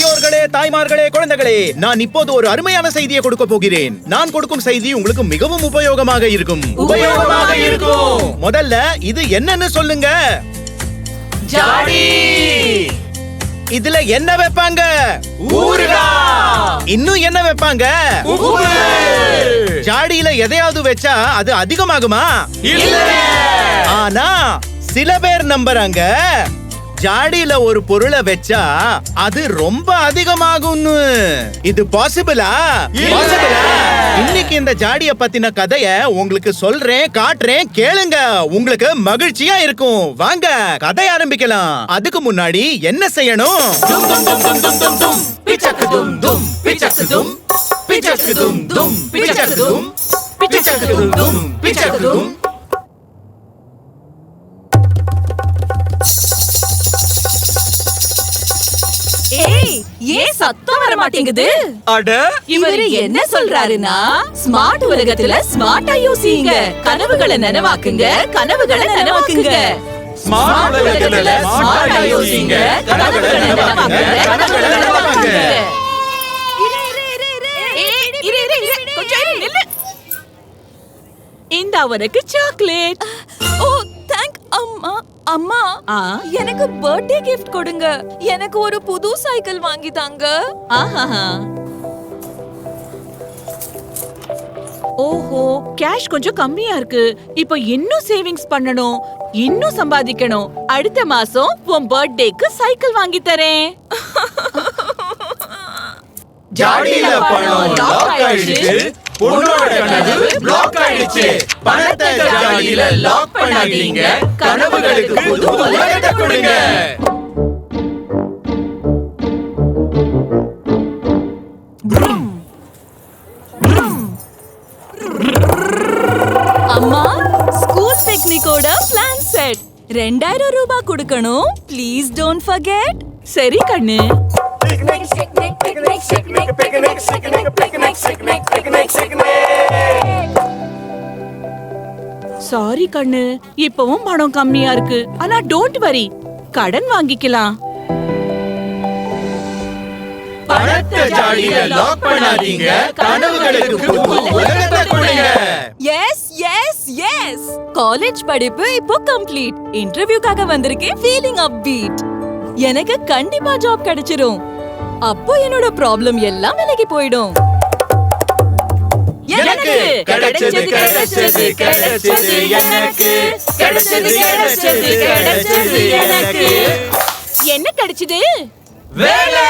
பெரியோர்களே, தாய்மார்களே, குழந்தைகளே, நான் இப்போது ஒரு அருமையான செய்தியை கொடுக்க போகிறேன். நான் கொடுக்கும் செய்தி உங்களுக்கு மிகவும் உபயோகமாக இருக்கும். முதல்ல இது என்னன்னு சொல்லுங்க. ஜாடி. இதுல என்ன வைப்பாங்க? ஊறுகாய். இன்னும் என்ன வைப்பாங்க? ஜாடியில எதையாவது வச்சா அது அதிகமாகுமா? இல்ல. ஆனா சில பேர் நம்புறாங்க ஜாடியில ஒரு பொருளை வச்சா அது ரொம்ப அதிகமாகும்னு. இது பாசிபிளா? இன்னைக்கு இந்த ஜாடிய பத்தின கதைய உங்களுக்கு சொல்றேன், காட்டுறேன், கேளுங்க. உங்களுக்கு மகிழ்ச்சியா இருக்கும். வாங்க கதை ஆரம்பிக்கலாம். அதுக்கு முன்னாடி என்ன செய்யணும்? ஏன் சத்தம் வர மாட்டேங்குது? அட, இவரு என்ன சொல்றாருன்னா, ஸ்மார்ட் உலகத்துல ஸ்மார்ட்டா யோசிங்க, கனவுகளை நனவாக்குங்க, கனவுகளை நனவாக்குங்க. ஸ்மார்ட் உலகத்துல ஸ்மார்ட்டா யோசிங்க, கனவுகளை நனவாக்குங்க, கனவுகளை நனவாக்குங்க. இந்த அவருக்கு சாக்லேட். ஓ தேங்க் அம்மா. அம்மா, எனக்கு பர்த்டே கிஃப்ட் கொடுங்க. எனக்கு ஒரு புது சைக்கிள் வாங்கி தாங்க. ஓஹோ, கேஷ் கொஞ்சம் கம்மியா இருக்கு. இப்போ இன்னும் சேவிங்ஸ் பண்ணணும், இன்னும் சம்பாதிக்கணும். அடுத்த மாசம் உன் பர்த்டேக்கு சைக்கிள் வாங்கி தரேன். ஜாடியில பணம் லாக் ஆயிடுச்சு. பொண்ணோட கனவு ப்ளாக் ஆயிடுச்சு. பணத்தை ஜாடியில லாக் பண்ணாதீங்க. கனவுகளுக்கு புது உலகத்தை கொடுங்க. அம்மா, ஸ்கூல் பிக்னிக்கோட பிளான் செட். 2000 ரூபாய் கொடுக்கணும். Please don't forget. சரி கண்ணு. சாரி கண்ணு, இப்பவும் பணம் கம்மியா இருக்கு. ஆனா டோன்ட் வரி, கடன் வாங்கிக்கலாம். பணத்தை ஜாடியில லாக் பண்ணாதீங்க. கனவுகளுக்கு புது உலகத்தை கொடுங்க. S S S. காலேஜ் படிப்பு இப்போ கம்ப்ளீட். இன்டர்வியூக்காக வந்திருக்கேன். ஃபீலிங் அப்பீட். எனக்கு கண்டிப்பா ஜாப் கிடைச்சிரும். அப்போ என்னோட ப்ராப்ளம் எல்லாம் விலகி போயிடும். எனக்கு கிடைச்சது கிடைச்சது கிடைச்சது எனக்கு கிடைச்சது கிடைச்சது கிடைச்சது எனக்கு. என்ன கிடைச்சது? வேலை.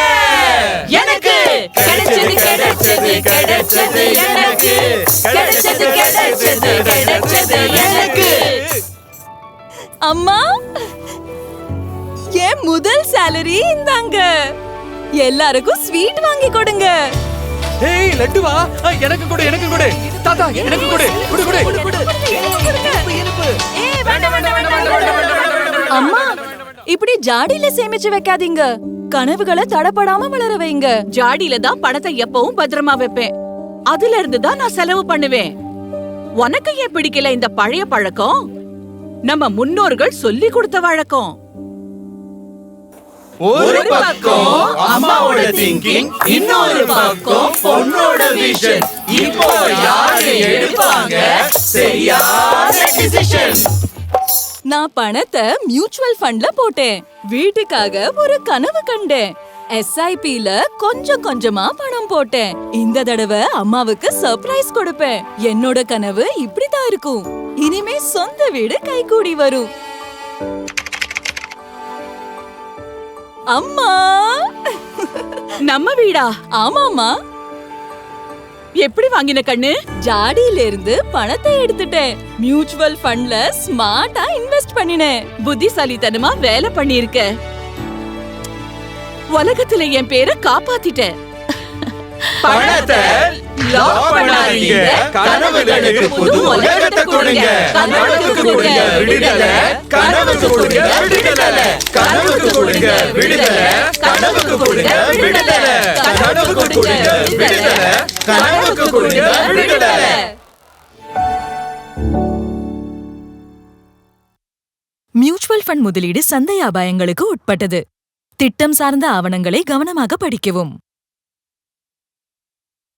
எனக்கு கிடைச்சது கிடைச்சது கிடைச்சது எனக்கு கிடைச்சது கிடைச்சது கிடைச்சது எனக்கு. அம்மா, என் முதல் salary இந்தாங்க. எல்லாருக்கும் ஸ்வீட் வாங்கி கொடுங்க. ஏய் லட்டுவா, எனக்கு கொடு, எனக்கு கொடு. தாத்தா எனக்கு கொடு, கொடு கொடு. அம்மா, இப்படி ஜாடியில சேமிச்சு வைக்காதீங்க. கனவுகளை தடப்படாம வளர வைங்க. ஜாடியில தான் பணத்தை எப்பவும் பத்திரமா வைப்பேன். அதுல இருந்து தான் நான் செலவு பண்ணுவேன். உனக்கு ஏன் பிடிக்கல இந்த பழைய பழக்கம்? நம்ம முன்னோர்கள் சொல்லி கொடுத்த வழக்கம். ஒரு பக்கம் அம்மாவோட திங்கிங், இன்னொரு பக்கம் பொண்ணோட விஷன். இப்போ யாரு எடுப்பாங்க சரியான டிசிஷன்? நான் பணத்தை மியூச்சுவல் ஃபண்ட்ல போட்டேன். வீட்டுக்காக ஒரு கனவு கண்டேன். SIPல கொஞ்சம் கொஞ்சமா பணம் போட்டேன். இந்த தடவை அம்மாவுக்கு சர்ப்ரைஸ் கொடுப்பேன். என்னோட கனவு இப்படிதான் இருக்கும். இனிமே சொந்த வீடு கைகூடி வரும். அம்மா, நம்ம வீடா? ஆமாமா. எப்படி வாங்கின கண்ணு? ஜாடியில இருந்து பணத்தை எடுத்துட்டேன். மியூச்சுவல் ஃபண்ட்ல ஸ்மார்ட்டா இன்வெஸ்ட் பண்ணினேன். புத்திசாலித்தனமா வேலை பண்ணிருக்க. உலகத்துல என் பேரை காப்பாத்திட்டேன். பணத்தை லாக் பண்ணாதீங்க. கனவுகளுக்கு புது உலகத்தை கொடுங்க. கனவுக்கு கொடுங்க விடுதலை. கனவுக்கு கொடுங்க விடுதலை. கனவுக்கு கொடுங்க விடுதலை. கனவுக்கு கொடுங்க விடுதலை. கனவுக்கு கொடுங்க விடுதலை. கனவுக்கு கொடுங்க விடுதலை. மியூச்சுவல் ஃபண்ட் முதலீடு சந்தை அபாயங்களுக்கு உட்பட்டது. திட்டம் சார்ந்த ஆவணங்களை கவனமாக படிக்கவும்.